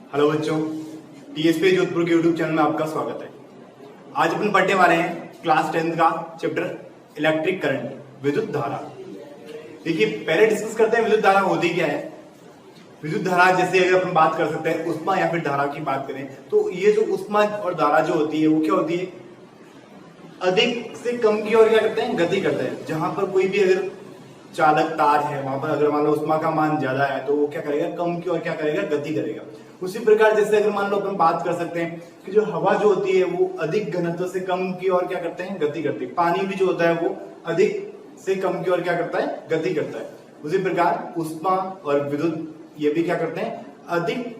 Hello बच्चों, TSP Jodhpur के YouTube channel में आपका स्वागत है। आज अपन पढ़ने वाले हैं क्लास 10 का चैप्टर इलेक्ट्रिक करंट, विद्युत धारा। देखिए, पहले डिस्कस करते हैं विद्युत धारा होती क्या है। विद्युत धारा जैसे अगर अपन बात कर सकते हैं उष्मा या फिर धारा की बात करें तो ये जो उष्मा और धारा जो होती है वो क्या होती है, अधिक से कम की ओर क्या करते हैं, गति करते हैं। जहां पर कोई भी अगर चालक तार है वहां पर अगर मान लो उष्मा का मान ज्यादा है तो वो क्या करेगा, कम की ओर क्या करेगा, गति करेगा। उसी प्रकार जैसे अगर मान लो अपन बात कर सकते हैं कि जो हवा जो होती है वो अधिक घनत्व से कम की ओर क्या करते हैं, गति करती है। पानी भी जो होता है वो अधिक से कम की ओर क्या करता है, गति करता है। उसी प्रकार उष्मा और विद्युत ये भी क्या करते हैं, अधिक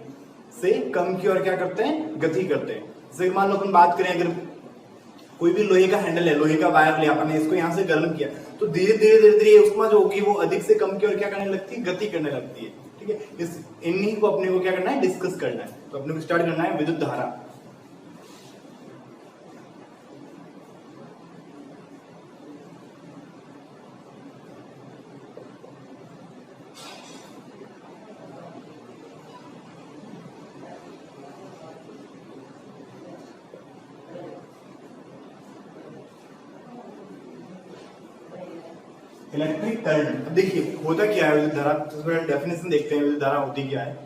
से कम की ओर क्या करते हैं, गति करते हैं। जैसे मान लो अपन बात करें, अगर कोई भी लोहे का हैंडल है, लोहे का वायर लिया आपने, इसको यहाँ से गर्म किया तो धीरे धीरे धीरे धीरे उष्मा जो होगी वो अधिक से कम की ओर क्या करने लगती है, गति करने लगती है। ठीक है, इस इन्हीं को अपने को क्या करना है, डिस्कस करना है। तो अपने को स्टार्ट करना है विद्युत धारा। इलेक्ट्रिक करंट, अब देखिए होता क्या है विद्युत धारा। सबसे पहले डेफिनेशन देखते हैं विद्युत धारा होती क्या है।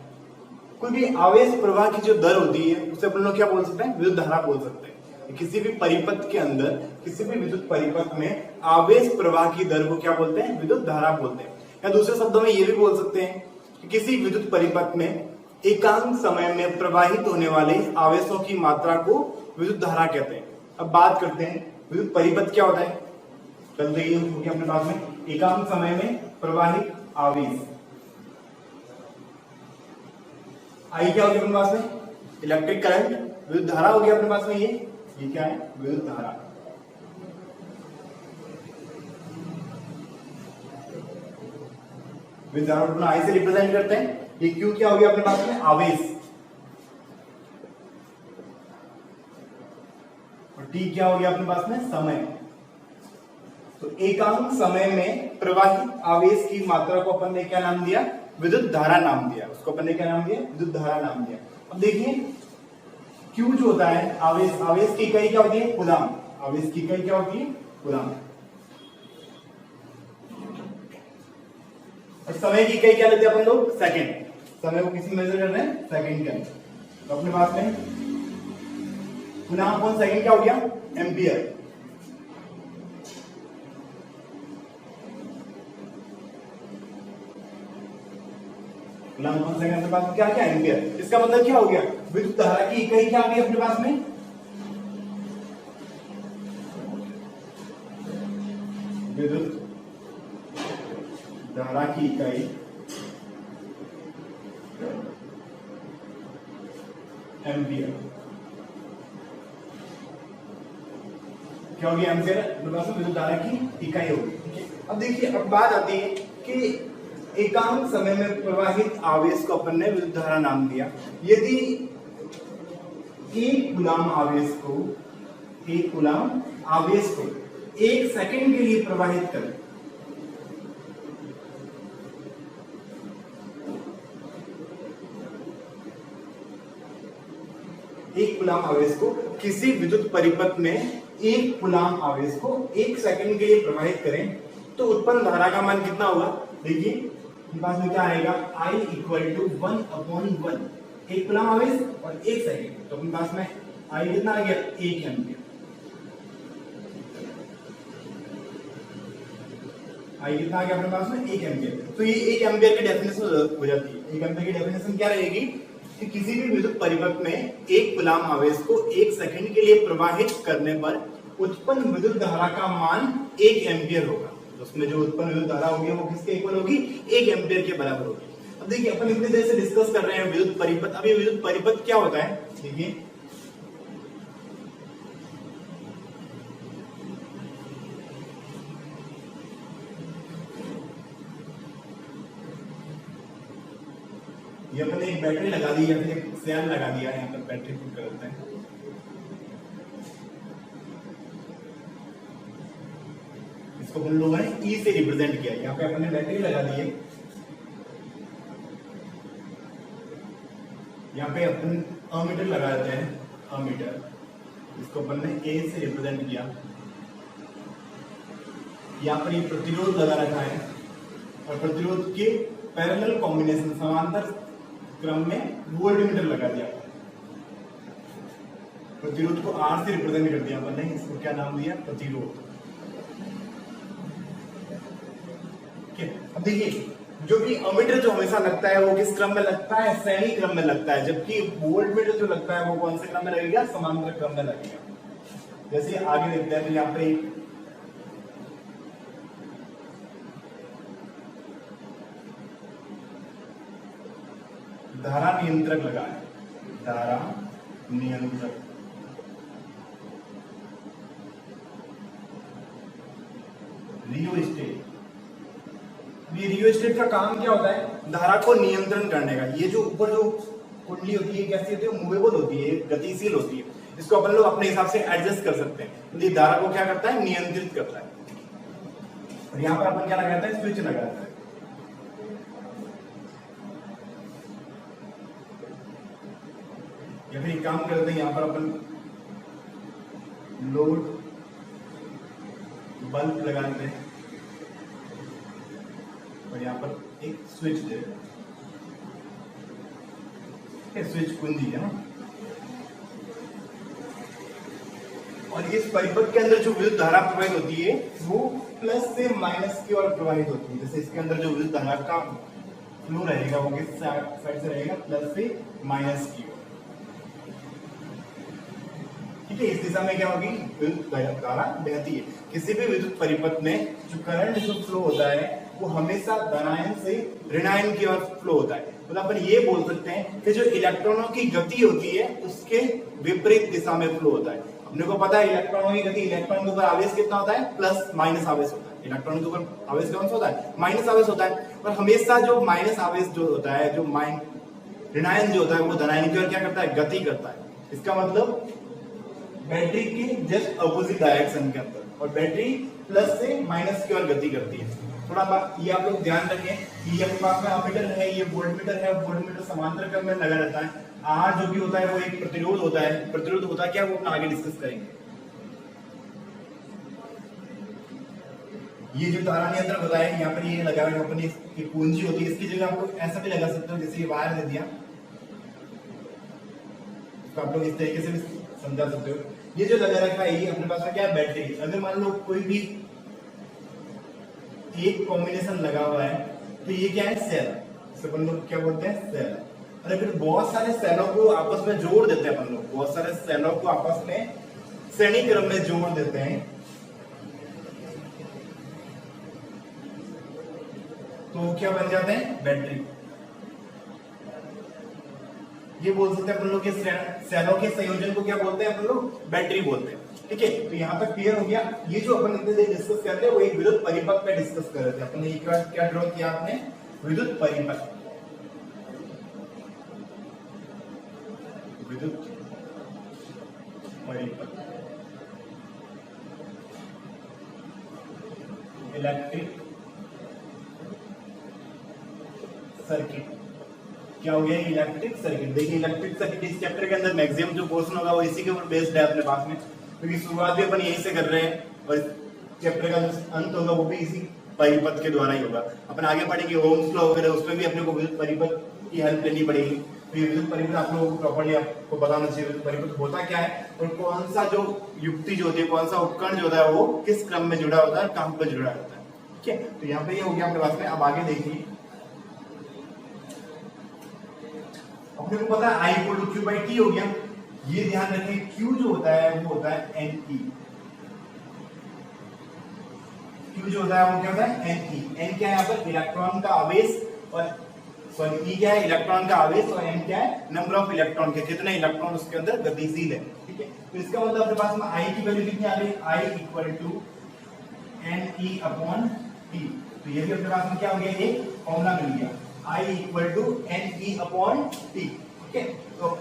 कोई भी आवेश प्रवाह की जो दर होती है उसे अपन लोग क्या बोल सकते हैं, विद्युत धारा बोल सकते हैं। किसी भी परिपथ के अंदर, किसी भी विद्युत परिपथ में आवेश प्रवाह की दर को क्या बोलते हैं, विद्युत धारा बोलते हैं। या दूसरे शब्दों में ये भी बोल सकते हैं कि किसी विद्युत परिपथ में एकांक समय में प्रवाहित होने वाले आवेशों की मात्रा को विद्युत धारा कहते हैं। अब बात करते हैं विद्युत परिपथ क्या होता है। चल रही होगी अपने पास में एकांक समय में प्रवाहित आवेश, आई क्या होगी अपने पास में, इलेक्ट्रिक करंट। विद्युत धारा होगी अपने पास में, ये क्या है, विद्युत धारा। विद्युत धारा अपना आई से रिप्रेजेंट करते हैं। ये क्यू क्या होगी अपने पास में, आवेश, और टी क्या होगी अपने पास में, समय। तो एकांक समय में प्रवाहित आवेश की मात्रा को अपन ने क्या नाम दिया, विद्युत धारा नाम दिया। उसको अपन ने क्या नाम दिया, विद्युत धारा नाम दिया। अब देखिए Q जो होता है आवेश, आवेश की इकाई क्या होती है, कूलाम। आवेश की इकाई क्या होती है, कूलाम। और समय की इकाई क्या लेते हैं अपन लोग, सेकंड। समय को किसी मेजर कर रहे हैं, सेकंड के अंदर। तो अपने पास में कूलाम अपॉन सेकंड क्या हो गया, एम्पियर। अपने पास में क्या क्या, एम्पियर। इसका मतलब क्या हो गया, विद्युत धारा की इकाई क्या आ गई अपने पास में, विद्युत धारा की इकाई एम्पियर। क्या होगी, एम्पियर अपने पास में विद्युत धारा की इकाई होगी। अब देखिए, अब बात आती है कि एकांक समय में प्रवाहित आवेश को अपन ने विद्युत धारा नाम दिया। यदि एक कूलाम आवेश को, एक कूलाम आवेश को 1 सेकंड के लिए प्रवाहित करें, एक कूलाम आवेश को किसी विद्युत परिपथ में एक कूलाम आवेश को 1 सेकंड के लिए प्रवाहित करें तो उत्पन्न धारा का मान कितना होगा। देखिए पास में क्या आएगा, I इक्वल टू 1/1। एक कूलाम आवेश और 1 सेकंड, तो अपने पास में I कितना आ गया, 1 एम्पियर। I कितना आ गया अपने पास में, 1 एम्पियर। तो ये 1 एम्पियर की डेफिनेशन हो जाती है। 1 एम्पियर की डेफिनेशन क्या रहेगी कि किसी भी विद्युत परिपथ में एक कूलाम आवेश को 1 सेकंड के लिए प्रवाहित करने पर उत्पन्न विद्युत धारा का मान 1 एम्पियर होगा। उसमें जो उत्पन्न विद्युत धारा होगी वो किसके इक्वल होगी, 1 एम्पियर के बराबर होगी। अब देखिए अपन इतनी देर से डिस्कस कर रहे हैं विद्युत परिपथ। अब ये विद्युत परिपथ क्या होता है, देखिए ये अपने एक बैटरी लगा दी या फिर एक सेल लगा दिया, यहाँ पर बैटरी फिट कर देते हैं। इसको हम लोगों ने ई से रिप्रेजेंट किया। यहाँ पे अपन ने बैटरी लगा दी है, यहाँ पे अपन अमीटर लगा देते हैं, अमीटर, इसको अपन ने ए से रिप्रेजेंट किया। यहाँ पर ये प्रतिरोध लगा रखा है और प्रतिरोध के पैरेलल कॉम्बिनेशन समांतर क्रम में वोल्टमीटर लगा दिया। प्रतिरोध को आर से रिप्रेजेंट कर दिया अपन ने, इसको क्या नाम दिया, प्रतिरोध। अब देखिए, जो भी अमीटर जो हमेशा लगता है वो किस क्रम में लगता है, श्रेणी क्रम में लगता है, जबकि वोल्टमीटर जो लगता है वो कौन से क्रम में लगेगा, समांतर क्रम में लगेगा। जैसे आगे देखते हैं तो यहाँ पे धारा नियंत्रक लगा है, धारा नियंत्रक। रियोस्टेट, ये रियोस्टेट का काम क्या होता है, धारा को नियंत्रण करने का। ये जो ऊपर जो कुंडली होती है कैसी होती है, मूवेबल होती है, गतिशील होती है, इसको अपन लोग अपने हिसाब से एडजस्ट कर सकते हैं। तो ये धारा को क्या करता है, नियंत्रित करता है। और यहाँ पर अपन क्या लगाता है, स्विच लगाता है। या फिर काम करते हैं, यहाँ पर अपन लोड बल्ब लगा देते हैं और यहाँ पर एक स्विच दे, स्विच कुंजी है ना। और इस परिपथ के अंदर जो विद्युत धारा प्रवाहित होती है वो प्लस से माइनस की ओर प्रवाहित होती है। जैसे इसके अंदर जो विद्युत धारा का फ्लो रहेगा वो किस साइड से रहेगा, प्लस से माइनस की ओर। ठीक है, इस दिशा में क्या होगी, विद्युत धारा बहती है। किसी भी विद्युत परिपथ में जो करंट जो फ्लो होता है वो हमेशा धनायन से ऋणायन की ओर फ्लो होता है। मतलब अपन ये बोल सकते हैं कि जो इलेक्ट्रॉनों की गति होती है उसके विपरीत दिशा में फ्लो होता है। अपने को पता है इलेक्ट्रॉनों की गति, इलेक्ट्रॉन के ऊपर आवेश कितना होता है, प्लस माइनस आवेश होता है। इलेक्ट्रॉन के ऊपर आवेश कौन सा होता है, माइनस आवेश होता है। और हमेशा जो माइनस आवेश जो होता है, जो ऋणायन जो होता है वो धनायन की ओर क्या करता है, गति करता है। इसका मतलब बैटरी की जस्ट अपोजिट डायरेक्शन के अंदर, और बैटरी प्लस से माइनस की ओर गति करती है। थोड़ा बात ये आप लोग ध्यान रखें कि ये अपने पास में अमीटर है, ये वोल्टमीटर है, वोल्टमीटर समांतर क्रम में लगा रहता है। आर जो भी होता है वो एक प्रतिरोध होता है। प्रतिरोध होता है क्या, वो अपना आगे डिस्कस करेंगे। ये जो धारा नियंत्रक होता है, यहाँ पर ये लगा हुआ अपनी कुंजी होती है, इसकी जगह आप लोग ऐसा भी लगा सकते हो, जैसे ये वायर दे दिया, तो आप लोग इस तरीके से भी समझा सकते हो। ये जो लगा रखा है ये अपने पास में क्या है, बैटरी। अगर मान लो कोई भी एक कॉम्बिनेशन लगा हुआ है तो ये क्या है, सेल। इसे अपन लोग क्या बोलते हैं, सेल। और फिर बहुत सारे सेलों को आपस में जोड़ देते हैं अपन लोग, बहुत सारे सेलों को आपस में श्रेणी क्रम में जोड़ देते हैं, तो क्या बन जाते हैं, बैटरी। ये बोल सकते हैं अपन लोग के सेलों के संयोजन को क्या बोलते हैं अपन लोग, बैटरी बोलते हैं। ठीक है, तो यहाँ तक क्लियर हो गया। ये जो अपन इतने देर डिस्कस करते हैं वो एक विद्युत परिपथ पे डिस्कस कर रहे थे। अपन ने क्या ड्रॉ किया, आपने विद्युत परिपथ, विद्युत परिपथ, इलेक्ट्रिक सर्किट। क्या हो गया, इलेक्ट्रिक सर्किट। देखिए इलेक्ट्रिक सर्किट इस चैप्टर के अंदर मैक्सिमम जो पोर्शन होगा वो इसी के ऊपर बेस्ड है अपने पास में, क्योंकि शुरुआत भी अपन यहीं से कर रहे हैं और चैप्टर का जो अंत होगा वो भी इसी परिपथ के द्वारा ही होगा। अपन आगे पढ़ेंगे ओम्स लॉ वगैरह, उसमें भी अपने को विद्युत परिपथ की हेल्प लेनी पड़ेगी। तो ये विद्युत परिपथ आप लोगों को प्रॉपर्ली आपको बताना चाहिए विद्युत परिपथ होता क्या है और कौन सा जो युक्ति जो होती है, कौन सा उपकरण जो होता है वो किस क्रम में जुड़ा होता है, कहां पर जुड़ा होता है। ठीक है, तो यहाँ पे ये हो गया अपने पास में। अब आगे देखिए, अपने को पता है I equal to Q by T हो गया। ये ध्यान रखें क्यू जो होता है वो होता है एन ई। क्यू जो होता है वो क्या होता है, एन ई। एन क्या है यहाँ पर, इलेक्ट्रॉन का आवेश, और सॉरी ई क्या है, इलेक्ट्रॉन का आवेश, और एन क्या है, नंबर ऑफ इलेक्ट्रॉन के, कितने इलेक्ट्रॉन उसके अंदर गतिशील है। ठीक है, तो इसका मतलब अपने पास में आई की वैल्यू कितनी आ गई, I equal to N E upon T. तो ये भी अपने पास में क्या हो गया, एक फॉर्मूला मिल गया, I equal to N E upon T. ठीक है, तो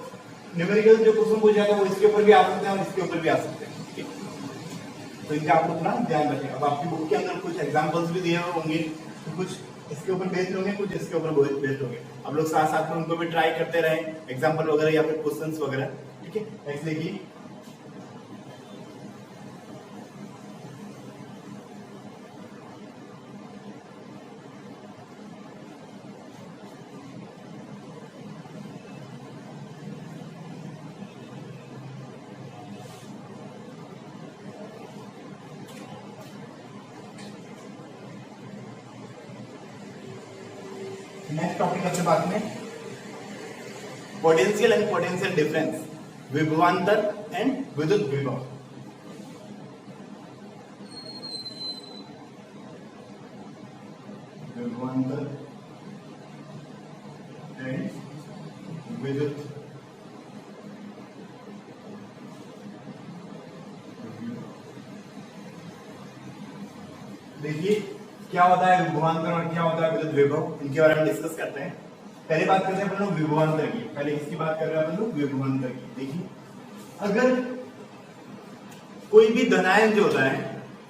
न्यूमेरिकल जो क्वेश्चन पूछा जाता है वो इसके ऊपर भी आ सकते हैं और इसके ऊपर भी आ सकते हैं। ठीक है, तो इनका आप लोग ना ध्यान रखें। अब आपकी बुक के अंदर कुछ एग्जांपल्स भी दिए हुए होंगे, तो कुछ इसके ऊपर बेस्ड होंगे, कुछ इसके ऊपर बेस्ड होंगे। आप लोग साथ साथ में उनको भी ट्राई करते रहे, एग्जाम्पल वगैरह या फिर क्वेश्चंस वगैरह। ठीक है, नेक्स्ट देखिए, नेक्स्ट टॉपिक अपने बात में पोटेंशियल एंड पोटेंशियल डिफरेंस, विभवांतर एंड विद्युत विभव। विभवांतर एंड विद्युत देखिए क्या होता है विभवांतर और क्या होता है विद्युत विभव, इनके बारे में डिस्कस करते हैं। पहले बात करते हैं अपन लोग विभवांतर की, पहले इसकी बात कर रहे हैं अपन लोग विभवांतर की। देखिए अगर कोई भी धनायन जो होता है,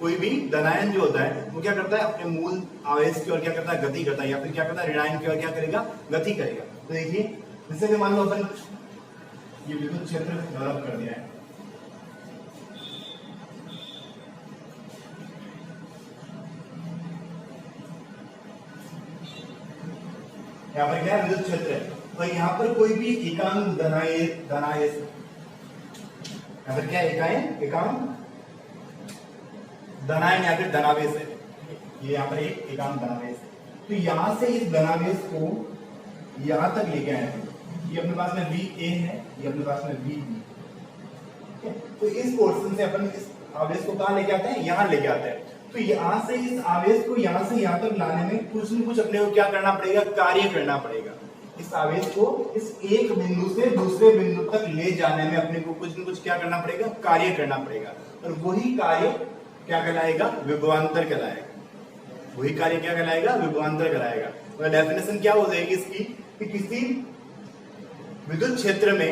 कोई भी धनायन जो होता है वो क्या करता है, अपने मूल आवेश की ओर क्या करता है, गति करता है, या फिर क्या करता है, ऋणायन की ओर क्या करेगा, गति करेगा। तो देखिए जैसे कि मान लो अपन ये विद्युत क्षेत्र डेवलप कर दिया है, यहाँ पर क्या है, विद्युत क्षेत्र है, और यहाँ पर कोई भी एकांक धनायन, यहाँ पर क्या एकांक धनायन या फिर धनावेश है, ये यहाँ पर एक एकांक धनावेश है। तो यहाँ से इस धनावेश को यहाँ तक लेके आए हैं, ये अपने पास में VA है, ये अपने पास में VB। तो इस पोर्शन से अपन इस आवेश को कहाँ लेके आते हैं, यहाँ लेके आते हैं। तो यहाँ से इस आवेश को यहाँ से यहाँ तक लाने में कुछ न कुछ अपने को क्या करना पड़ेगा, कार्य करना पड़ेगा। इस आवेश को इस एक बिंदु से दूसरे बिंदु तक ले जाने में अपने को कुछ न कुछ क्या करना पड़ेगा, कार्य करना पड़ेगा। और वही कार्य क्या कहलाएगा, विभवांतर कहलाएगा। वही कार्य क्या कहलाएगा, विभवांतर कहलाएगा। और डेफिनेशन क्या हो जाएगी इसकी, कि किसी विद्युत क्षेत्र में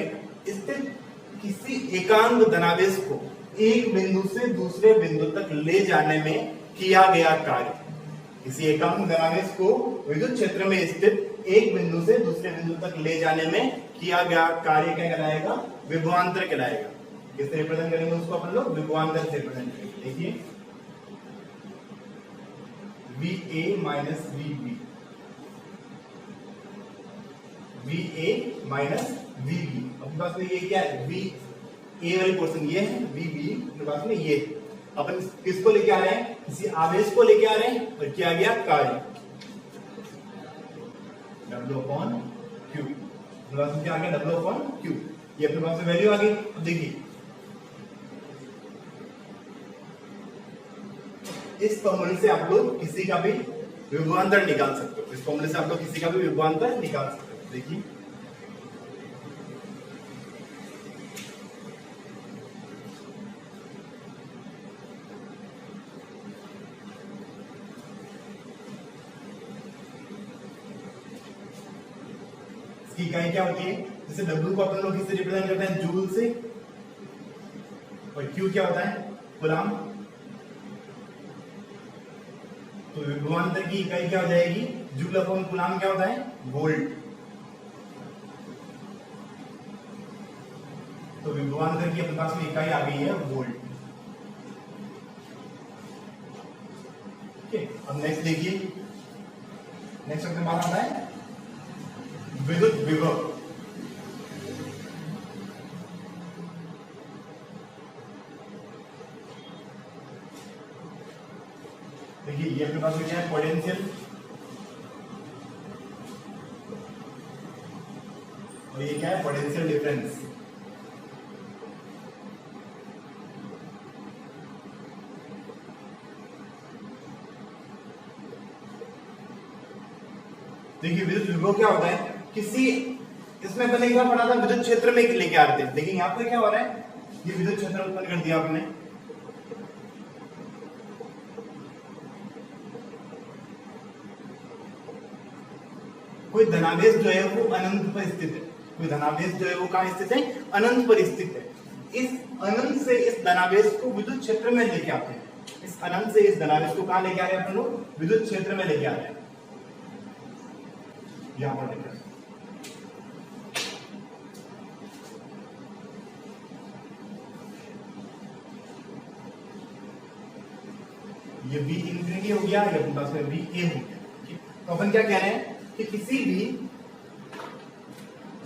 स्थित किसी एकांक धनावेश को एक बिंदु से दूसरे बिंदु तक ले जाने में किया गया कार्य, किसी एकांक धनावेश को विद्युत क्षेत्र में स्थित एक बिंदु से दूसरे बिंदु तक ले जाने में किया गया कार्य क्या कहलाएगा, विभवांतर कहलाएगा। किससे रिप्रेजेंट करेंगे उसको अपन लोग, विभवांतर से रिप्रेजेंट करेंगे। देखिए VA minus VB, VA minus VB, अपने पास में ये क्या है, A वाली पोर्शन ये है, VB अपने पास में ये। अपन किसको लेके आ रहे हैं, किसी आवेश को लेके आ रहे हैं, और किया गया कार्य W/Q, अपने पास में क्या आ गया, W/Q, ये अपने पास में वैल्यू आ गई। अब देखिए इस फॉर्मूले से आप लोग किसी का भी विभवांतर निकाल सकते हो, इस फॉर्मूले से आप लोग किसी का भी विभवांतर निकाल सकते हो। देखिए इसकी इकाई क्या होती है, जैसे W को अपन लोग किससे रिप्रेजेंट करते हैं, जूल से, और Q क्या होता है, कूलाम। तो विभवांतर की इकाई क्या हो जाएगी, जूल अपॉन कूलाम क्या होता है, वोल्ट। तो विभवांतर की अपने पास में इकाई आ गई है वोल्ट। ठीक, अब नेक्स्ट देखिए, नेक्स्ट अपने पास आता है विद्युत विभव। देखिए ये अपने पास में क्या है, पोटेंशियल, और ये क्या है, पोटेंशियल डिफरेंस। देखिए विद्युत विभव क्या होता है, किसी इसमें पहले क्या पढ़ा था, विद्युत क्षेत्र में लेके आ रहे थे। देखिए यहाँ पर क्या हो रहा है, ये विद्युत क्षेत्र उत्पन्न कर दिया आपने, कोई धनावेश जो है वो अनंत पर स्थित है, कोई धनावेश जो है वो कहां स्थित है, अनंत पर स्थित है। इस अनंत से इस धनावेश को विद्युत क्षेत्र में लेके आते हैं, इस अनंत से इस धनावेश को कहां लेके आ रहे हैं अपन लोग, विद्युत क्षेत्र में लेके आ रहे हैं। यहां पर लिखा है। ये V इंफिनिटी हो गया, ये अपने पास में VA हो गया। तो अपन क्या कह रहे हैं कि किसी भी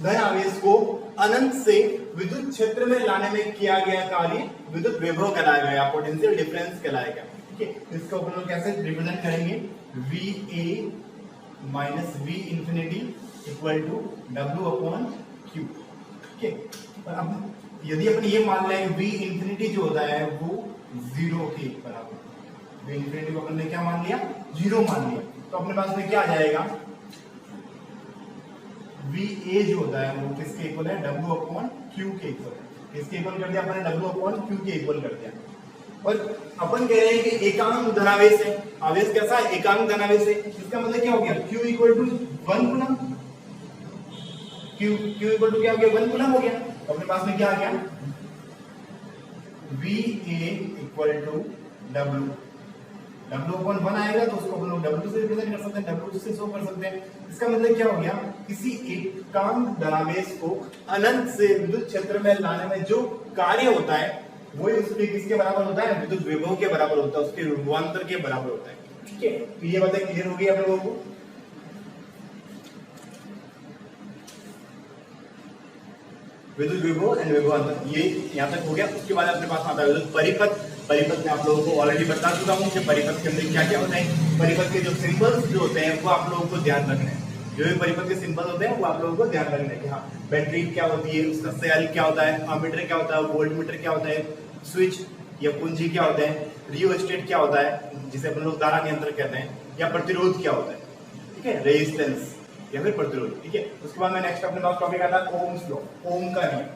धन आवेश को अनंत से विद्युत क्षेत्र में लाने में किया गया कार्य विद्युत विभव कहलाएगा या पोटेंशियल डिफरेंस कहलाएगा। ठीक है, इसको अपन लोग कैसे रिप्रेजेंट करेंगे, VA minus V infinity equal to W upon Q। ठीक है, और अब यदि अपन ये मान लें V इंफिनिटी जो होता है वो 0 के बराबर, V इंफिनिटी को अपन ने क्या मान लिया, 0 मान लिया, तो अपने पास में क्या आ जाएगा, VA जो होता है वो किसके इक्वल है, W अपॉन Q के इक्वल है। किसके इक्वल कर दिया अपने, W अपॉन Q के इक्वल कर दिया। और अपन कह रहे हैं कि एकांक धनावेश है, आवेश कैसा है, एकांक धनावेश है, इसका मतलब क्या हो गया, Q equal to 1 coulomb, Q equal to क्या हो गया, 1 कूलम हो गया। तो अपने पास में क्या आ गया, VA equal to W upon 1 आएगा तो उसको हम लोग W से रिप्रेजेंट कर सकते हैं, W से शो कर सकते हैं। इसका मतलब क्या हो गया, किसी एकांक धनावेश को अनंत से विद्युत क्षेत्र में लाने में जो कार्य होता है वो उसके किसके बराबर होता है, विद्युत विभव के बराबर होता है, उसके विभवांतर के बराबर होता है। ठीक है, तो ये बातें क्लियर हो गई आप लोगों को। विद्युत विभव एंड विभवांतर ये यहां तक हो गया। उसके बाद अपने पास आता है विद्युत परिपथ। परिपथ में आप लोगों को ऑलरेडी बता चुका हूं कि परिपथ के अंदर क्या क्या होता है। परिपथ के जो सिंबल्स जो होते हैं वो आप लोगों को ध्यान रखना है, जो भी परिपथ के सिंबल होते हैं वो आप लोगों को ध्यान रखना है कि हाँ बैटरी क्या होती है, उसका सेल क्या होता है, अमीटर क्या होता है, वोल्टमीटर क्या होता है, स्विच या कुंजी क्या होता है, रियोस्टेट क्या होता है जिसे अपन लोग धारा नियंत्रक कहते हैं, या प्रतिरोध क्या होता है। ठीक है, रेजिस्टेंस या फिर प्रतिरोध। ठीक है, उसके बाद में नेक्स्ट अपने पास टॉपिक आता है ओम्स लॉ, ओम का नियम।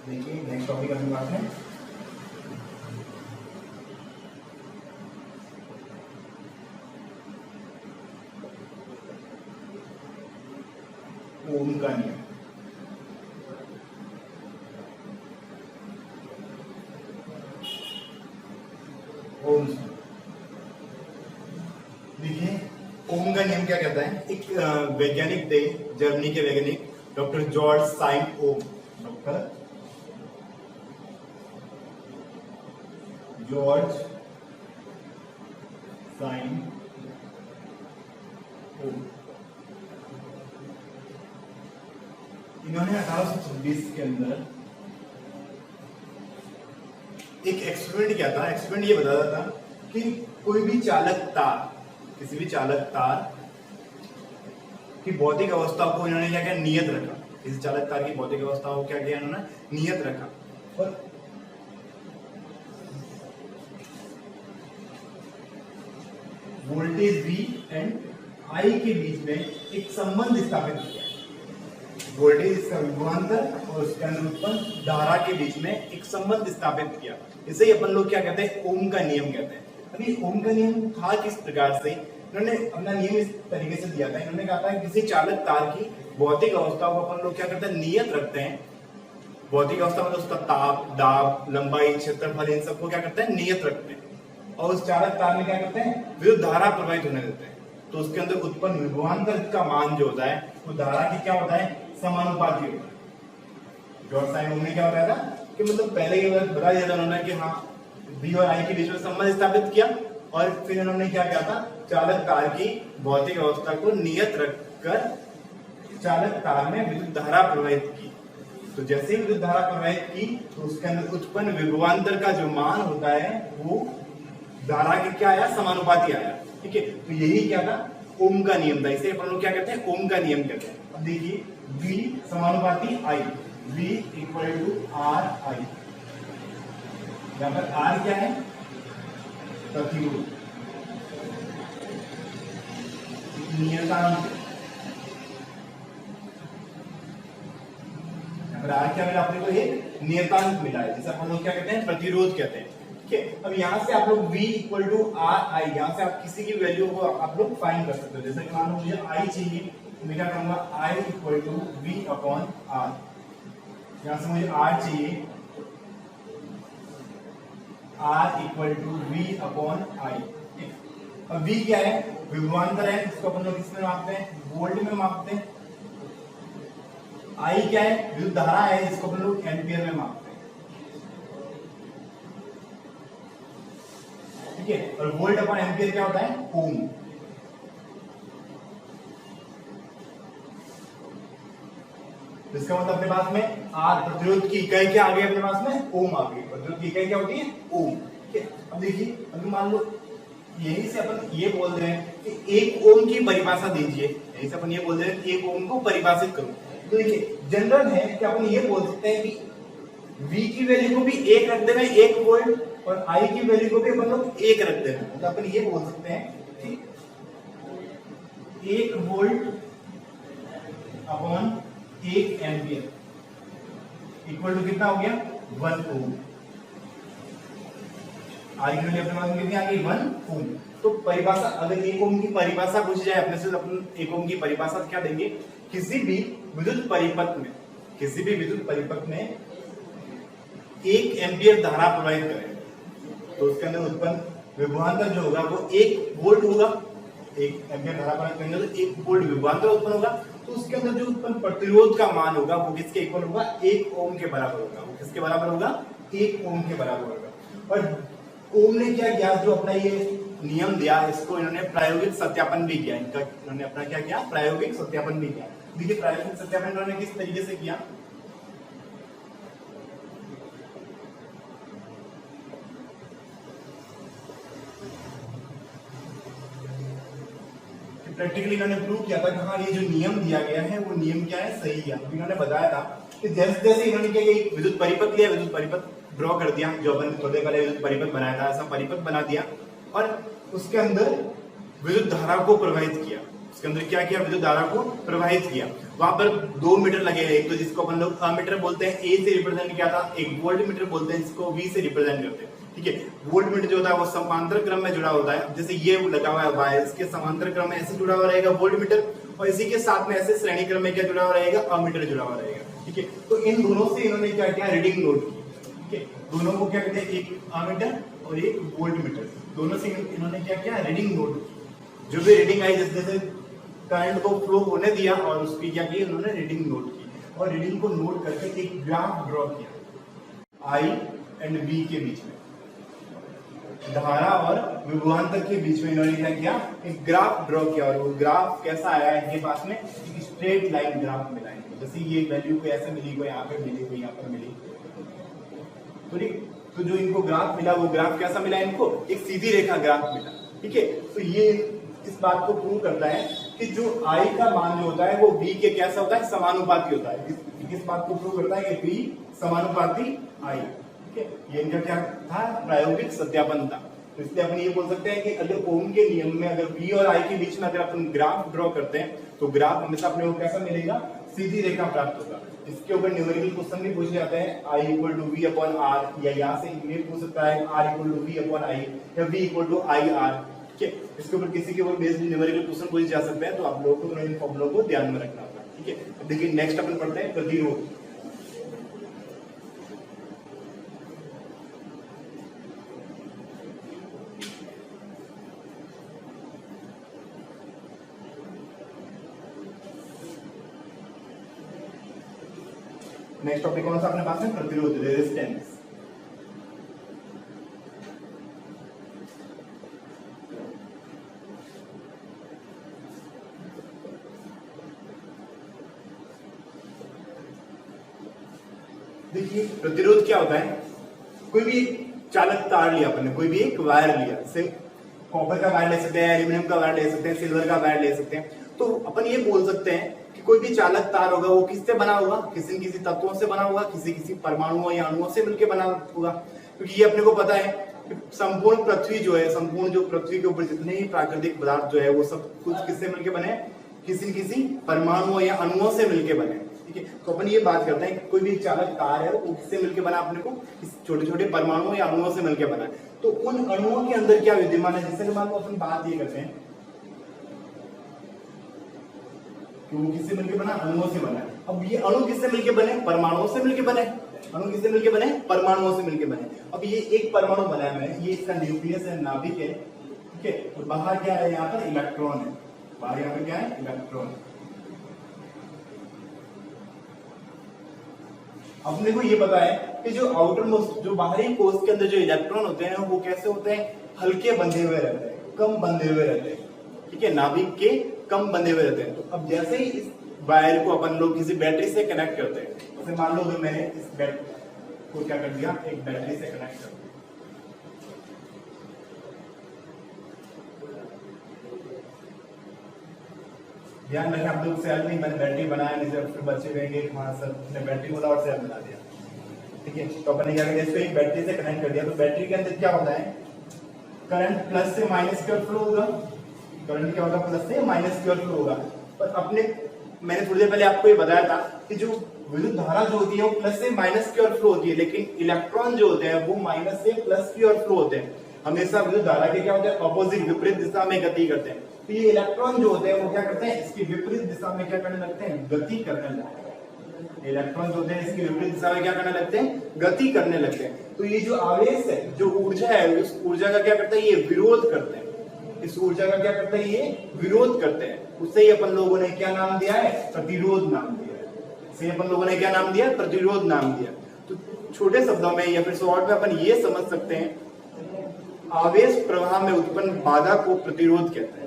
देखिए नेक्स्ट टॉपिक अपने पास है ओम का नियम। ओम देखिए ओम का नियम क्या कहता है, एक वैज्ञानिक थे, जर्मनी के वैज्ञानिक डॉक्टर जॉर्ज साइन ओम, डॉक्टर जॉर्ज साइन ओम। इन्होंने 1826 के अंदर एक एक्सपेरिमेंट किया था। एक्सपेरिमेंट ये बताता था कि कोई भी चालक तार, किसी भी चालक तार की भौतिक अवस्था को इन्होंने क्या किया, नियत रखा। किसी चालक तार की भौतिक अवस्था को क्या किया इन्होंने, नियत रखा। और वोल्टेज V एंड I के बीच में एक संबंध स्थापित किया। वोल्टेज इसका विभवांतर और उसके अंदर उत्पन्न धारा के बीच में एक संबंध स्थापित किया। इसे ही अपन लोग क्या कहते हैं, ओम का नियम कहते हैं। अभी ओम का नियम था किस प्रकार से, इन्होंने अपना नियम इस तरीके से दिया था। इन्होंने कहा था किसी चालक तार की भौतिक अवस्था को अपन लोग क्या करते हैं, नियत रखते हैं। भौतिक अवस्था मतलब उसका ताप, दाब, लंबाई, क्षेत्रफल, इन सबको क्या करते हैं, नियत रखते हैं। और उस चालक तार में क्या करते हैं, विद्युत धारा प्रवाहित होने देते हैं। तो उसके अंदर उत्पन्न विभवांतर का मान जो होता है वो धारा की क्या होता है, समानुपाती होता है। जॉर्ज साइन ओम ने क्या बताया था कि मतलब पहले ये बता दिया था उन्होंने कि हाँ V और I के बीच में संबंध स्थापित किया, और फिर उन्होंने क्या किया था, चालक तार की भौतिक अवस्था को नियत रखकर चालक तार में विद्युत धारा प्रवाहित की। तो जैसे ही विद्युत धारा प्रवाहित की तो उसके अंदर उत्पन्न विभवांतर का जो मान होता है वो धारा के क्या आया, समानुपाती आया। ठीक है, तो यही क्या था, ओम का नियम था। इसे अपन लोग क्या कहते हैं, ओम का नियम कहते हैं। अब देखिए V समानुपाती I, V equal to R I। यहाँ पर R क्या है, प्रतिरोध, नियतांक। यहाँ पर R क्या मिला अपने को, एक नियतांक मिला है, जिसे अपन लोग क्या कहते हैं, प्रतिरोध कहते हैं। ठीक है। अब यहाँ से आप लोग v equal to R I, यहाँ से आप किसी की वैल्यू को आप लोग फाइंड कर सकते हो। जैसे कि मान लो मुझे i चाहिए तो मैं क्या करूंगा, i equal to v upon R. यहाँ से मुझे r चाहिए, r equal to v upon I. अब v क्या है, विभवांतर है, इसको अपन लोग किसमें मापते हैं, वोल्ट में मापते हैं। I क्या है, विद्युत धारा है, जिसको अपन लोग एम्पियर में मापते हैं। ठीक है, और वोल्ट अपॉन एम्पियर क्या होता है, ओम। इसका मतलब अपने पास में आर प्रतिरोध की इकाई क्या आ गई, अपने पास में ओम आ गई। प्रतिरोध की इकाई क्या होती है, ओम। ठीक है, अब देखिए, अभी मान लो यही से अपन ये बोल रहे हैं कि एक ओम की परिभाषा दीजिए, यही से अपन ये बोल रहे हैं कि एक ओम को परिभाषित करो। तो देखिए जनरल है कि अपन ये बोल सकते हैं कि V की वैल्यू को भी एक रख देना, 1 वोल्ट, और I की वैल्यू को भी अपन लोग 1 रख देना। मतलब अपन ये बोल सकते हैं कि 1 volt upon 1 ampere equal to कितना हो गया, 1 ओम। I की वैल्यू अपने पास में कितनी आ गई, 1 ओम। तो परिभाषा, अगर 1 ओम की परिभाषा पूछ जाए अपने से, अपन 1 ओम की परिभाषा क्या देंगे, किसी भी विद्युत परिपथ में, किसी भी विद्युत परिपथ में 1 एम्पियर धारा प्रवाहित करें तो उसके अंदर उत्पन्न विभवांतर जो होगा वो 1 वोल्ट होगा। 1 एम्पियर धारा प्रवाहित करेंगे तो 1 वोल्ट विभवांतर उत्पन्न होगा। तो उसके अंदर जो उत्पन्न प्रतिरोध का मान होगा वो किसके इक्वल होगा, 1 ओम के बराबर होगा। वो किसके बराबर होगा, 1 ओम के बराबर होगा। और ओम ने क्या किया, जो अपना ये नियम दिया, इसको इन्होंने प्रायोगिक सत्यापन भी किया। इनका इन्होंने अपना क्या किया, प्रायोगिक सत्यापन भी किया। देखिए प्रायोगिक सत्यापन इन्होंने किस तरीके से किया, प्रैक्टिकली इन्होंने प्रूव किया था कि हाँ ये जो नियम दिया गया है वो नियम क्या है, सही है। इन्होंने बताया था कि जैसे जैसे इन्होंने क्या किया, विद्युत परिपथ लिया, विद्युत परिपथ ड्रॉ कर दिया, जो अपन थोड़े पहले विद्युत परिपथ बनाया था, ऐसा परिपथ बना दिया और उसके अंदर विद्युत धारा को प्रवाहित किया। उसके अंदर क्या किया, विद्युत धारा को प्रवाहित किया। वहां पर 2 मीटर लगे, एक तो जिसको अपन लोग अमीटर बोलते हैं, ए से रिप्रेजेंट किया था, एक वोल्ट मीटर बोलते हैं जिसको वी से रिप्रेजेंट करते हैं। ठीक है, वोल्ट मीटर जो होता है वो समांतर क्रम में जुड़ा होता है। जैसे ये लगा हुआ है वायर, इसके समांतर क्रम में ऐसे जुड़ा हुआ रहेगा वोल्ट मीटर, और इसी के साथ में ऐसे श्रेणी क्रम में क्या जुड़ा हुआ रहेगा, अमीटर जुड़ा हुआ रहेगा। ठीक है, तो इन दोनों से इन्होंने क्या किया, रीडिंग नोट की। ठीक है, दोनों को क्या कहते हैं, एक अमीटर और एक वोल्ट मीटर, दोनों से इन्होंने क्या किया, रीडिंग नोट की। जो भी रीडिंग आई, जैसे जैसे करंट को फ्लो होने दिया और उसकी क्या की, उन्होंने रीडिंग नोट की और रीडिंग को नोट करके एक ग्राफ ड्रॉ किया, आई एंड बी के बीच में, धारा और विभवांतर के बीच में इन्होंने क्या किया, एक ग्राफ ड्रॉ किया। और वो ग्राफ कैसा आया, इनके पास में एक स्ट्रेट लाइन ग्राफ मिला है। जैसे ये वैल्यू को ऐसे मिली, कोई यहाँ पे मिली, कोई यहाँ पर मिली, तो जो इनको ग्राफ मिला वो ग्राफ कैसा मिला, इनको एक सीधी रेखा ग्राफ मिला। ठीक है, तो ये इस बात को प्रूव करता है कि जो I का मान जो होता है वो V के कैसा होता है, समानुपाती होता है। किस बात को प्रूव करता है कि V समानुपाती I। ठीक है, ये इनका क्या था, प्रायोगिक सत्यापन था। तो इसलिए अपन ये बोल सकते हैं कि अगर ओम के नियम में अगर V और I के बीच में अगर अपन ग्राफ ड्रॉ करते हैं तो ग्राफ हमेशा अपने को कैसा मिलेगा, सीधी रेखा प्राप्त होगा। इसके ऊपर न्यूमेरिकल क्वेश्चन भी पूछे जाते हैं, I equal to V upon R, या यहाँ से ये पूछ सकता है R equal to V upon I, या V equal to I R. ठीक है, इसके ऊपर किसी के ऊपर बेस्ड न्यूमेरिकल क्वेश्चन पूछे जा सकते हैं, तो आप लोगों को इन फॉर्मूलों को ध्यान में रखना होगा। ठीक है, अब देखिए नेक्स्ट अपन पढ़ते हैं प्रतिरोध। नेक्स्ट टॉपिक कौन सा अपने पास है, प्रतिरोध, रेजिस्टेंस। देखिए प्रतिरोध क्या होता है, कोई भी चालक तार लिया अपन ने, कोई भी एक वायर लिया, जैसे कॉपर का वायर ले सकते हैं, एल्यूमिनियम का वायर ले सकते हैं, सिल्वर का वायर ले सकते हैं। तो अपन ये बोल सकते हैं कि कोई भी चालक तार होगा वो किससे बना होगा, किसी न किसी तत्वों से बना होगा, किसी किसी परमाणुओं या अणुओं से मिलकर बना होगा। क्योंकि ये अपने को पता है कि संपूर्ण पृथ्वी जो है, संपूर्ण जो पृथ्वी के ऊपर जितने ही प्राकृतिक पदार्थ जो है वो सब कुछ किससे मिलकर बने, किसी न किसी परमाणुओं या अणुओं से मिलकर बने। ठीक है। तो अपन ये बात करते हैं कि कोई भी चालक तार है वो किससे मिलकर बना, अपने को छोटे छोटे परमाणुओं या अणुओं से मिलकर बना है। तो उन अणुओं के अंदर क्या विद्यमान है, जैसे मान लो अपन बात ये करते हैं कि वो किससे मिलकर बना, अणुओं से बना है। अब ये अणु किससे मिलकर बने, परमाणुओं से मिलकर बने। अणु किससे मिलकर बने, परमाणुओं से मिलकर बने। अब ये एक परमाणु बना है, ये इसका न्यूक्लियस है, नाभिक है, ठीक है। तो बाहर क्या है, यहाँ पर इलेक्ट्रॉन है, बाहर यहाँ पर क्या है, इलेक्ट्रॉन। अब देखो ये पता है कि जो आउटर मोस्ट, जो बाहरी कोश के अंदर जो इलेक्ट्रॉन होते हैं वो कैसे होते हैं, हल्के बंधे हुए रहते हैं, कम बंधे हुए रहते हैं, ठीक है, नाभिक के कम बंधे हुए रहते हैं। तो अब जैसे ही इस वायर को अपन लोग किसी बैटरी से कनेक्ट करते हैं, जैसे मान लो कि मैंने इस बैटरी को क्या कर दिया, एक बैटरी से कनेक्ट कर दिया, ध्यान रखें आप लोग, सेल नहीं, मैंने बैटरी बनाया नहीं, फिर बच्चे कहेंगे हाँ सर ने बैटरी बोला और सेल बना दिया, ठीक है। तो अपन ने क्या किया, इसको एक बैटरी से कनेक्ट कर दिया। तो बैटरी के अंदर क्या होता है, करंट प्लस से माइनस की ओर फ्लो होगा, करंट क्या होगा, प्लस से माइनस की ओर फ्लो होगा। पर अपने मैंने थोड़ी देर पहले आपको ये बताया था कि जो विद्युत धारा जो होती है वो प्लस से माइनस की ओर फ्लो होती है, लेकिन इलेक्ट्रॉन जो होते हैं वो माइनस से प्लस की ओर फ्लो होते हैं। हमेशा विद्युत धारा के क्या होते हैं, ऑपोजिट, विपरीत दिशा में गति करते हैं। तो ये इलेक्ट्रॉन जो होते हैं वो क्या करते हैं, इसकी विपरीत दिशा में क्या करने लगते हैं, गति करने लगते हैं। इलेक्ट्रॉन जो होते हैं इसकी विपरीत दिशा में क्या करने लगते हैं, गति करने लगते हैं। तो ये जो आवेश है, जो ऊर्जा है, उस ऊर्जा का क्या करता है, ये विरोध करते हैं। इस ऊर्जा का क्या करते हैं, ये विरोध करते हैं। उससे ही अपन लोगों ने क्या नाम दिया है, प्रतिरोध नाम दिया है। इससे अपन लोगों ने क्या नाम दिया, प्रतिरोध नाम दिया। तो छोटे शब्दों में या फिर शॉर्ट में अपन ये समझ सकते हैं, आवेश प्रवाह में उत्पन्न बाधा को प्रतिरोध कहते हैं।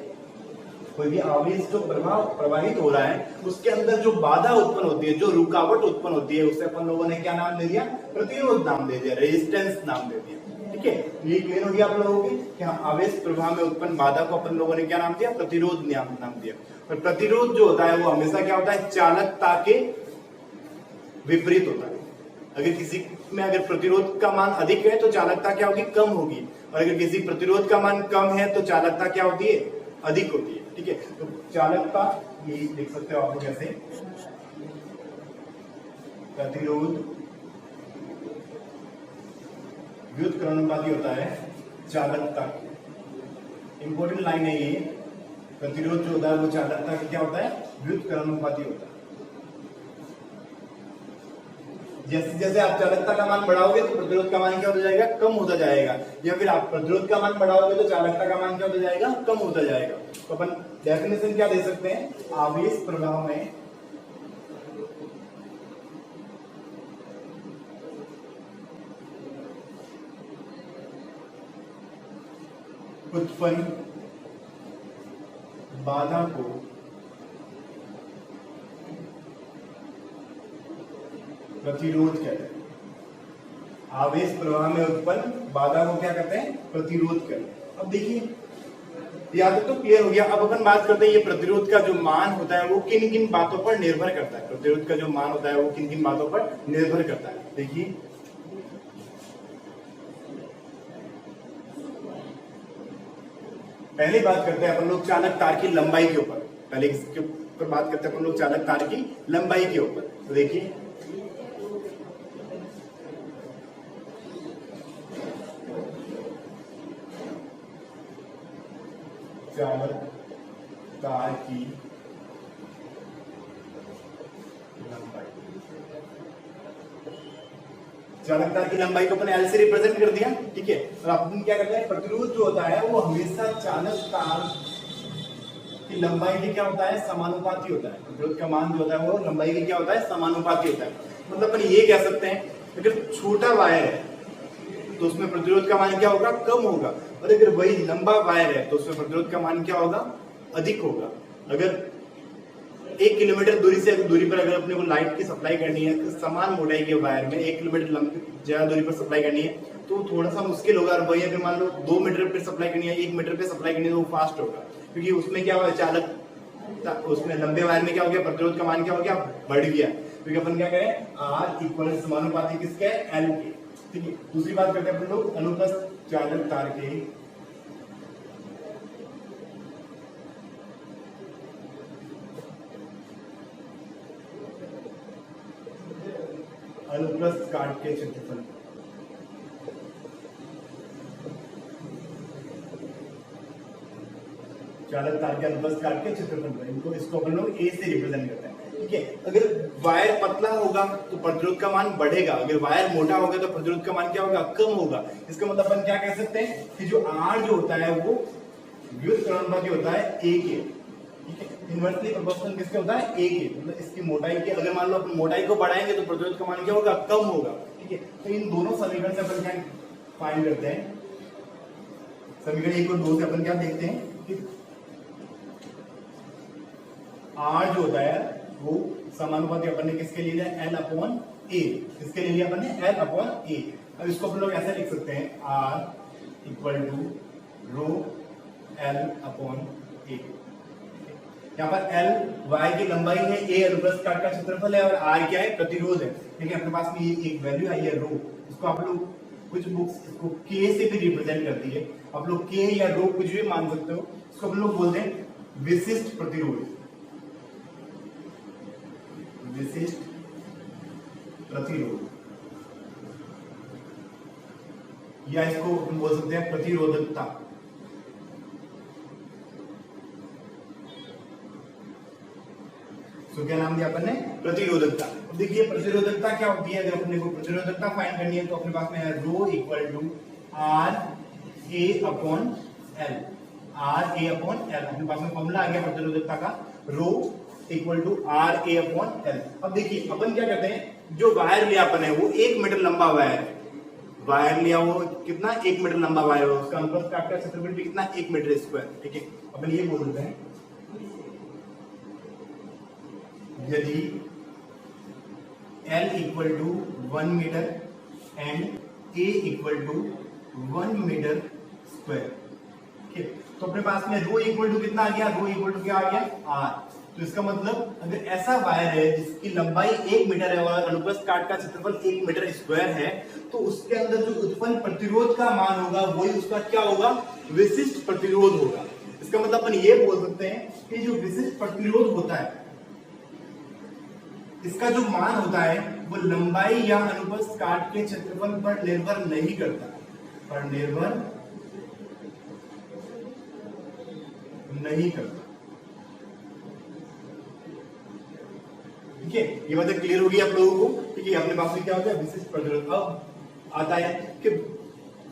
कोई भी आवेश जो प्रवाह प्रवाहित हो रहा है उसके अंदर जो बाधा उत्पन्न होती है, जो रुकावट उत्पन्न होती है, उसे अपन लोगों ने क्या नाम दे दिया, प्रतिरोध नाम दे दिया, रेजिस्टेंस नाम दे दिया, ठीक है। ये क्लियर हो गया आप लोगों को कि हाँ, आवेश प्रवाह में उत्पन्न बाधा को अपन लोगों ने क्या नाम दिया, प्रतिरोध नाम दिया। और प्रतिरोध जो होता है वो हमेशा क्या होता है, चालकता के विपरीत होता है। अगर किसी में अगर प्रतिरोध का मान अधिक है तो चालकता क्या होगी, कम होगी, और अगर किसी प्रतिरोध का मान कम है तो चालकता क्या होती है, अधिक होती है, ठीक है। तो चालकता ये देख सकते हो आप लोग कैसे, प्रतिरोध व्युत्क्रमानुपाती होता है चालकता। इंपॉर्टेंट लाइन है ये, प्रतिरोध जो होता है वो चालकता का क्या होता है, व्युत्क्रमानुपाती होता है। जैसे जैसे आप चालकता का मान बढ़ाओगे तो प्रतिरोध का मान क्या होता जाएगा, कम होता जाएगा, या फिर आप प्रतिरोध का मान बढ़ाओगे तो चालकता का मान क्या होता जाएगा, कम होता जाएगा। तो अपन डेफिनेशन क्या दे सकते हैं, आवेश प्रवाह में उत्पन्न बाधा को प्रतिरोध कहते हैं। आवेश प्रवाह में उत्पन्न बाधा को क्या कहते हैं, प्रतिरोध कहते हैं। अब देखिए यहाँ तक तो क्लियर हो गया। अब अपन बात करते हैं ये प्रतिरोध का जो मान होता है वो किन किन बातों पर निर्भर करता है। प्रतिरोध का जो मान होता है वो किन किन बातों पर निर्भर करता है, देखिए पहले बात करते हैं अपन लोग चालक तार की लंबाई के ऊपर। पहले इसके ऊपर बात करते हैं अपन लोग चालक तार की लंबाई के ऊपर। तो देखिए चालक तार की लंबाई, चालक तार की लंबाई को अपने एल से रिप्रेजेंट कर दिया, ठीक है। और अपन क्या करते हैं, प्रतिरोध जो होता है वो हमेशा चालक तार की लंबाई के क्या होता है, समानुपाती होता है। प्रतिरोध का मान जो होता है वो लंबाई के क्या होता है, समानुपाती होता है। मतलब अपन ये कह सकते हैं अगर छोटा वायर है तो उसमें प्रतिरोध का मान क्या होगा, कम होगा, और अगर वही लंबा वायर है तो उसमें प्रतिरोध का मान क्या होगा, अधिक होगा। अगर 1 किलोमीटर दूरी पर अगर अपने को लाइट की सप्लाई करनी है तो समान मोटाई के वायर में 1 किलोमीटर ज्यादा दूरी पर सप्लाई करनी है तो थोड़ा सा मुश्किल होगा। और वही अगर मान लो 2 मीटर पे सप्लाई करनी है, 1 मीटर पे सप्लाई करनी है तो वो फास्ट होगा, क्योंकि उसमें क्या होगा, चालक उसमें लंबे वायर में क्या हो गया, प्रतिरोध का मान क्या हो गया, बढ़ गया। क्योंकि अपन क्या करें, R इक्वल समानुपाती किसके, L के, ठीक है। दूसरी बात करते हैं अपन लोग अनुप्रस्थ चालक तार के अनुप्रस्थ काट के क्षेत्रफल। चालक तार के अनुप्रस्थ काट के क्षेत्रफल, इनको इसको अपन लोग ए से रिप्रेजेंट करते हैं। ठीक है, अगर वायर पतला होगा तो प्रतिरोध का मान बढ़ेगा, अगर वायर मोटा होगा तो प्रतिरोध का मान क्या होगा, कम होगा। इसका मतलब अपन क्या कह सकते हैं कि जो आर जो होता है वो व्युत्क्रमण होता है ए के। ठीक है, इनवर्सली प्रोपोर्शनल किसके होता है, ए के, मतलब इसकी मोटाई के। अगर मान लो अपन मोटाई को बढ़ाएंगे तो प्रतिरोध का मान क्या होगा, कम होगा। ठीक है, तो इन दोनों समीकरण से अपन क्या फाइंड करते हैं, समीकरण 1 और 2 से अपन क्या देखते हैं कि आर जो होता है वो समानुपाती अपन ने किसके लिए लिया, एल अपॉन ए। किसके लिए लिया अपन ने, एल अपॉन ए। अब इसको अपन लोग ऐसे लिख सकते हैं, R equal to rho L upon A. यहाँ पर एल वाई की लंबाई है, ए अनुप्रस्थ काट का क्षेत्रफल है और आर क्या है, प्रतिरोध है। ठीक है, अपने पास में ये एक वैल्यू आई है रो, इसको आप लोग कुछ बुक्स इसको के से भी रिप्रेजेंट करती है, आप लोग के या रो कुछ भी मान सकते हो। इसको हम लोग बोलते हैं विशिष्ट प्रतिरोध, विशिष्ट प्रतिरोध, या इसको हम बोल सकते हैं प्रतिरोधकता। तो क्या नाम दिया अपन ने, प्रतिरोधकता। अब देखिए प्रतिरोधकता क्या होती है, अगर अपने को प्रतिरोधकता फाइंड करनी है तो अपने पास में है rho equal to R A upon L. R A upon L अपने पास में फॉर्मूला आ गया प्रतिरोधकता का, rho equal to R A upon L. अब देखिए अपन क्या करते हैं, जो वायर लिया अपन है वो 1 मीटर लंबा वायर है, वायर लिया वो कितना, 1 मीटर लंबा वायर है, उसका अनुप्रस्थ काट का क्षेत्रफल भी कितना, 1 मीटर स्क्वायर। ठीक है, अपन ये बोल देते हैं यदि L equal to 1 metre and A equal to 1 metre square. ठीक, तो अपने पास में रो इक्वल टू कितना आ गया, रो इक्वल टू क्या आ गया, R। तो इसका मतलब अगर ऐसा वायर है जिसकी लंबाई 1 मीटर है और अनुप्रस्थ काट का क्षेत्रफल 1 मीटर स्क्वायर है, तो उसके अंदर जो उत्पन्न प्रतिरोध का मान होगा वही उसका क्या होगा, विशिष्ट प्रतिरोध होगा। इसका मतलब अपन ये बोल सकते हैं कि जो विशिष्ट प्रतिरोध होता है इसका जो मान होता है वो लंबाई या अनुप्रस्थ काट के क्षेत्रफल पर निर्भर नहीं करता, पर निर्भर नहीं करता। ठीक है, ये बात क्लियर होगी आप लोगों को। ठीक है, अपने पास में क्या होता है, विशिष्ट प्रतिरोध। अब आता है कि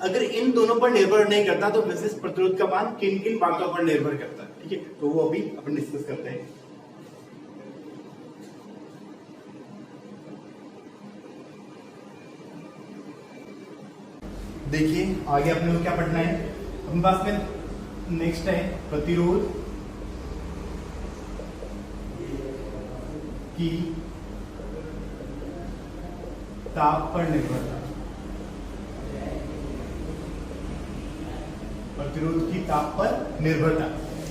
अगर इन दोनों पर निर्भर नहीं करता तो विशिष्ट प्रतिरोध का मान किन किन बातों पर निर्भर करता है। ठीक है, तो वो अभी अपन डिस्कस करते हैं। देखिए आगे अपने को क्या पढ़ना है, अपने पास में नेक्स्ट है प्रतिरोध की ताप पर निर्भरता। प्रतिरोध की ताप पर निर्भरता,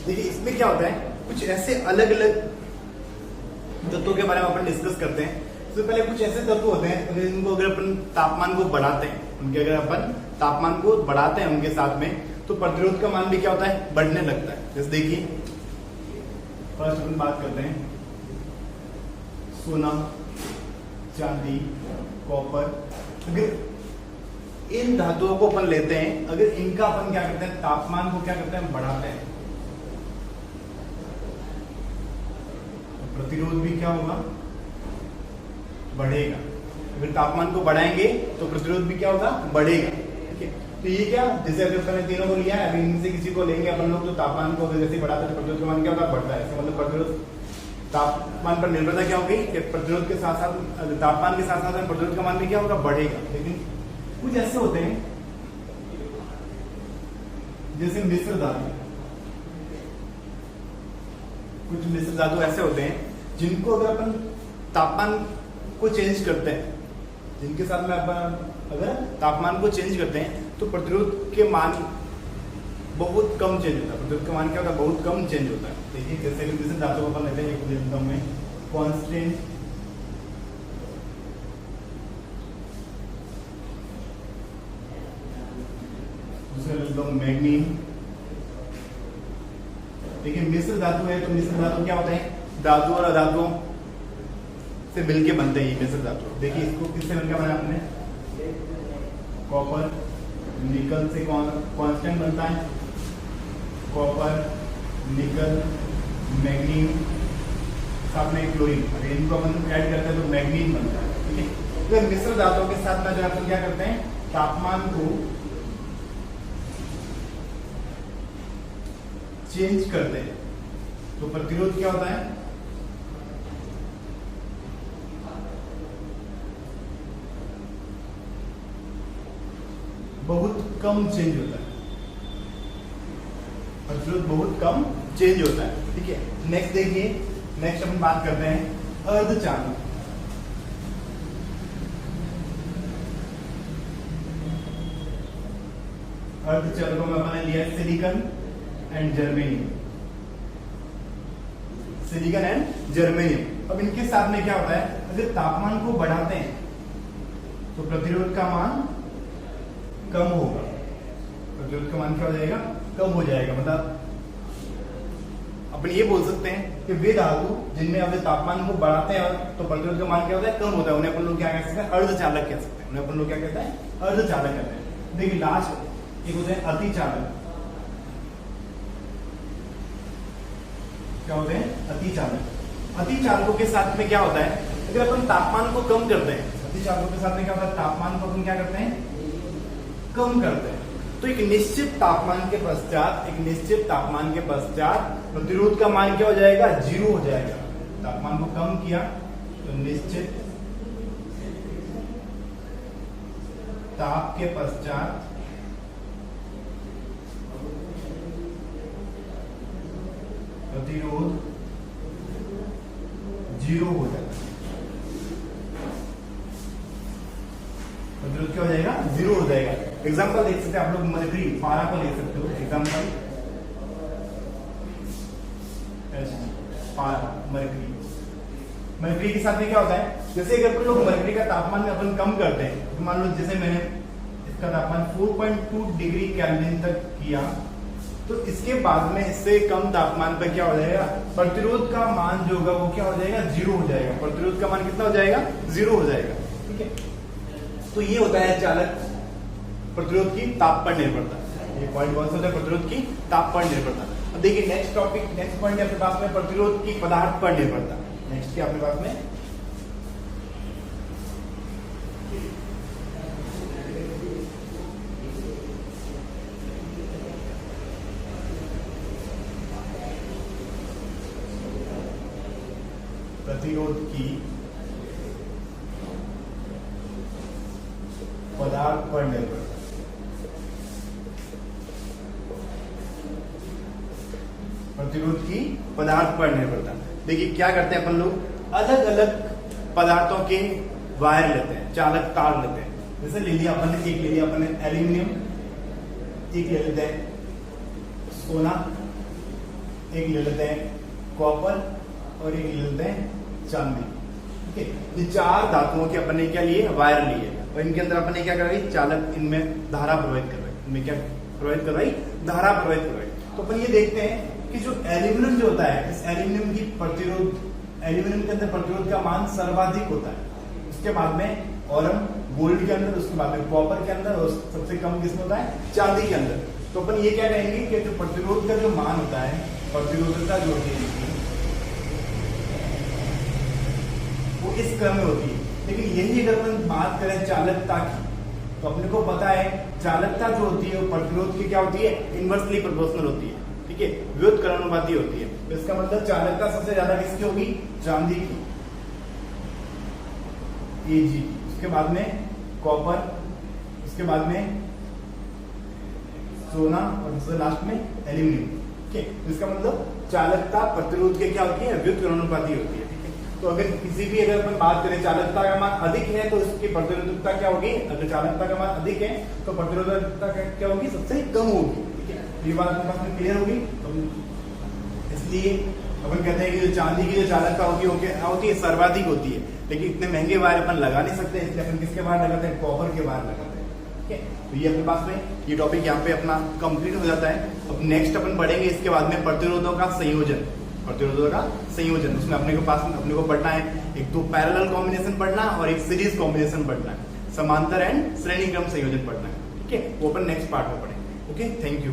देखिए इसमें क्या होता है, कुछ ऐसे अलग अलग तत्वों के बारे में अपन डिस्कस करते हैं। सबसे पहले कुछ ऐसे तत्व होते हैं अगर इनको अगर अपन तापमान को बढ़ाते हैं, उनके अगर अपन तापमान को बढ़ाते हैं उनके साथ में, तो प्रतिरोध का मान भी क्या होता है, बढ़ने लगता है। जैसे देखिए फर्स्ट अपन बात करते हैं सोना, चांदी, कॉपर। अगर इन धातुओं को अपन लेते हैं, अगर इनका अपन क्या करते हैं, तापमान को क्या करते हैं, बढ़ाते हैं, तो प्रतिरोध भी क्या होगा, बढ़ेगा। अगर तापमान को बढ़ाएंगे तो प्रतिरोध भी क्या होगा, बढ़ेगा। ठीक है, तो ये क्या, जैसे अभी अपन तीनों को लिया है, अभी इनसे किसी को लेंगे अपन लोग, तो तापमान को अगर जैसे बढ़ाते हैं तो प्रतिरोध का मान क्या होगा, बढ़ता है। इसका मतलब प्रतिरोध तापमान पर निर्भरता क्या होगी कि प्रतिरोध के साथ साथ तापमान के साथ साथ प्रतिरोध का मान भी क्या होगा, बढ़ेगा। लेकिन कुछ ऐसे होते हैं जैसे मिश्र धातु, कुछ मिश्र धातु ऐसे होते हैं जिनको अगर अपन तापमान को चेंज करते हैं, जिनके साथ में अपन अगर तापमान को चेंज करते हैं तो प्रतिरोध के मान बहुत कम चेंज होता है। प्रतिरोध का मान क्या होता है, बहुत कम चेंज होता है। देखिए जैसे धातु को अपन लेते हैं, एक लेता हूं मैं कांस्टेंट दूसरा लेता हूं मैग्नीज। देखिए मिश्र धातु है तो मिश्र धातु क्या होता है, धातु और अधातुओं से मिलके बनते हैं ये मिश्र धातु। देखिए इसको किससे मिलकर बना आपने, कॉपर निकल से कांस्टेंट बनता है, कॉपर निकल मैग्नीज साथ में क्लोरीन, अगर इनको अपन ऐड करते हैं तो मैग्नीज बनता है। ठीक है, तो मिश्र धातुओं के साथ में जो अपन क्या करते हैं, तापमान को चेंज करते हैं तो प्रतिरोध क्या होता है, बहुत कम चेंज होता है, प्रतिरोध बहुत कम चेंज होता है। ठीक है, नेक्स्ट देखिए, नेक्स्ट अपन बात करते हैं अर्धचालक। अर्धचालकों में अपन ने लिया silicon and germanium, silicon and germanium. अब इनके साथ में क्या होता है, अगर तापमान को बढ़ाते हैं तो प्रतिरोध का मान कम होगा, प्रतिरोध का मान क्या हो जाएगा, कम हो जाएगा। मतलब अपन ये बोल सकते हैं कि वे धातु जिनमें अपने तापमान को बढ़ाते हैं तो प्रतिरोध का मान क्या होता है, कम होता है, उन्हें अपन लोग क्या कह सकते हैं, अर्धचालक कह सकते हैं। उन्हें अपन लोग क्या कहते हैं, अर्धचालक कहते हैं। देखिए लास्ट एक होते हैं अतिचालक। क्या होते हैं, अतिचालक। अतिचालकों के साथ में क्या होता है, अगर अपन तापमान को कम करते हैं, अतिचालकों के साथ में क्या होता है, तापमान को अपन क्या करते हैं, कम करते हैं, तो एक निश्चित तापमान के पश्चात, एक निश्चित तापमान के पश्चात प्रतिरोध का मान क्या हो जाएगा, 0 हो जाएगा। तापमान को कम किया तो निश्चित ताप के पश्चात प्रतिरोध 0 हो जाएगा। प्रतिरोध क्या हो जाएगा, 0 हो जाएगा। एग्जाम्पल देख सकते हैं आप लोग, मरकरी पारा को ले सकते हो एग्जाम्पल, पारा मरकरी। मरकरी के साथ में क्या होता है, जैसे अगर लोग मरकरी का तापमान में अपन कम करते हैं, तो मान लो जैसे मैंने इसका तापमान 4.2 डिग्री केल्विन तक किया, तो इसके बाद में इससे कम तापमान पर क्या हो जाएगा, प्रतिरोध का मान जो होगा वो क्या हो जाएगा, 0 हो जाएगा। प्रतिरोध का मान कितना हो जाएगा, 0 हो जाएगा। ठीक है, तो ये होता है चालक प्रतिरोध की ताप पर निर्भरता। ये पॉइंट कौन सा होता है, प्रतिरोध की ताप पर निर्भरता। अब देखिए नेक्स्ट टॉपिक, नेक्स्ट पॉइंट अपने पास में प्रतिरोध की पदार्थ पर निर्भरता। नेक्स्ट क्या अपने पास में, प्रतिरोध की पदार्थ पर निर्भरता। प्रतिरोध की पदार्थ पर निर्भरता। देखिए क्या करते हैं अपन लोग, अलग अलग पदार्थों के वायर लेते हैं, चालक तार लेते हैं। जैसे ले लिया अपन ने, एक ले लिया अपन ने एल्यूमिनियम, एक ले लेते हैं सोना, एक ले लेते हैं कॉपर और एक ले लेते हैं चांदी। ठीक है, ये 4 धातुओं के अपन ने क्या लिए, वायर लिए, और इनके अंदर अपन ने क्या कराई, चालक इनमें धारा प्रवाहित कर रही, इनमें क्या प्रवाहित कर रही, धारा प्रवाहित कर रही। तो अपन ये देखते हैं कि जो एल्यूमिनियम जो होता है, इस एल्यूमिनियम की प्रतिरोध, एल्यूमिनियम के अंदर प्रतिरोध का मान सर्वाधिक होता है। उसके बाद में औरम गोल्ड के अंदर, उसके बाद में कॉपर के अंदर, और सबसे कम किसमें होता है, चांदी के अंदर। तो अपन ये क्या कहेंगे कि जो प्रतिरोध का जो मान होता है, प्रतिरोधकता जो होती है वो इस क्रम में होती है। लेकिन यही अगर अपन बात करें चालकता की, तो अपने को पता है चालकता जो होती है वो प्रतिरोध की क्या होती है, इनवर्सली प्रोपोर्शनल होती है। ठीक है, व्युत्क्रमानुपाती होती है। तो इसका मतलब चालकता सबसे ज्यादा किसकी होगी, चांदी की, Ag की, उसके बाद में कॉपर, उसके बाद में सोना, और सबसे लास्ट में एल्यूमिनियम। ठीक है, तो इसका मतलब चालकता प्रतिरोध के क्या होती है, व्युत्क्रमानुपाती होती है। तो अगर किसी भी अगर अपन बात करें चालकता का मान अधिक है तो उसकी प्रतिरोधकता क्या होगी, अगर चालकता का मान अधिक है तो प्रतिरोधकता क्या होगी, सबसे कम होगी। ठीक है, ये बात अपने पास में क्लियर होगी। तो इसलिए अपन कहते हैं कि जो चांदी की जो चालकता होती है सर्वाधिक होती है, लेकिन इतने महंगे वायर अपन लगा नहीं सकते, इसलिए अपन किसके वायर लगाते हैं, कॉपर के वायर लगाते हैं। ठीक है, तो ये अपने पास में ये टॉपिक यहाँ पे अपना कंप्लीट हो जाता है। अब नेक्स्ट अपन बढ़ेंगे इसके बाद में प्रतिरोधों का संयोजन। प्रतिरोधों का संयोजन, उसमें अपने को पढ़ना है एक तो पैरेलल कॉम्बिनेशन पढ़ना है और एक सीरीज कॉम्बिनेशन पढ़ना है, समांतर एंड श्रेणी क्रम संयोजन पढ़ना है। ठीक है, वो अपन नेक्स्ट पार्ट में पढ़ेंगे। Okay, thank you.